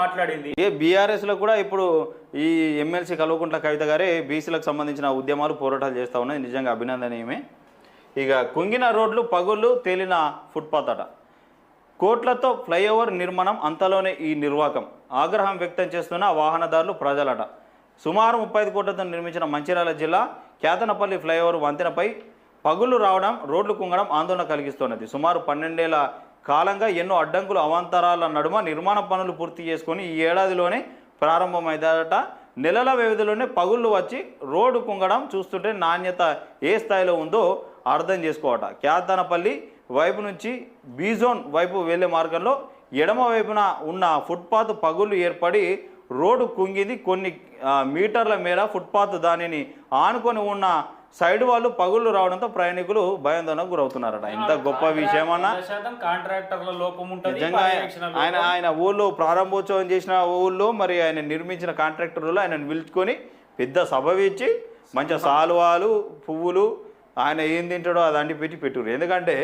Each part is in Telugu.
మాట్లాడింది. బీఆర్ఎస్లో కూడా ఇప్పుడు ఈ ఎమ్మెల్సీ కల్వకుంట్ల కవిత గారే బీసీలకు సంబంధించిన ఉద్యమాలు పోరాటాలు చేస్తూ ఉన్నాయి. నిజంగా అభినందనీయమే. ఇక కుంగిన రోడ్లు పగుళ్ళు తేలిన ఫుట్పాత్ అట, కోట్లతో ఫ్లైఓవర్ నిర్మాణం అంతలోనే ఈ నిర్వాకం, ఆగ్రహం వ్యక్తం చేస్తున్న వాహనదారులు ప్రజలట. సుమారు 35 కోట్లతో నిర్మించిన మంచిర్యాల జిల్లా కేతనపల్లి ఫ్లైఓవర్ వంతెనపై పగుళ్ళు రావడం, రోడ్లు కుంగడం ఆందోళన కలిగిస్తున్నది. సుమారు 12 ఏళ్ల కాలంగా ఎన్నో అడ్డంకులు అవాంతరాల నడుమ నిర్మాణ పనులు పూర్తి చేసుకొని ఈ ఏడాదిలోనే ప్రారంభమైందట. నెలల వ్యవధిలోనే పగుళ్ళు వచ్చి రోడ్డు కుంగడం చూస్తుంటే నాణ్యత ఏ స్థాయిలో ఉందో అర్థం చేసుకోవట. కేతనపల్లి వైపు నుంచి బీజోన్ వైపు వెళ్లే మార్గంలో ఎడమ వైపున ఉన్న ఫుట్పాత్ పగుళ్ళు ఏర్పడి రోడ్డు కుంగింది. కొన్ని మీటర్ల మేర ఫుట్పాత్ దానిని ఆనుకొని ఉన్న సైడ్ వాళ్ళు పగుళ్ళు రావడంతో ప్రయాణికులు భయాందోళనకు గురవుతున్నారట. ఇంత గొప్ప విషయమన్నా నిజంగా ఆయన ఊళ్ళో ప్రారంభోత్సవం చేసిన ఊళ్ళో మరి ఆయన నిర్మించిన కాంట్రాక్టర్లు ఆయనను పిలుచుకొని పెద్ద సభ ఇచ్చి మంచి సాల్వాలు పువ్వులు ఆయన ఏం తింటాడో అది అంటి పెట్టురు. ఎందుకంటే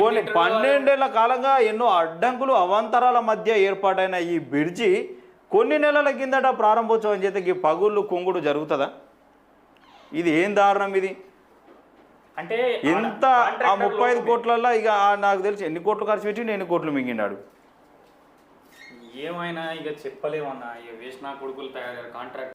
కొన్ని 12 ఏళ్ల కాలంగా ఎన్నో అడ్డంకులు అవాంతరాల మధ్య ఏర్పాటైన ఈ బ్రిడ్జి కొన్ని నెలల కిందట ప్రారంభోత్సవం చేస్తే ఈ పగుళ్ళు కుంగుడు జరుగుతుందా? ఇది ఏం దారుణం ఇది. అంటే ఎంత ఆ 35 కోట్లల్లో ఇక నాకు తెలిసి ఎన్ని కోట్లు ఖర్చు పెట్టి ఎన్ని కోట్లు మింగినాడు ఏమైనా ఇక చెప్పలేమన్నా. ఇక వేసిన కొడుకులు తయారు కాంట్రాక్ట్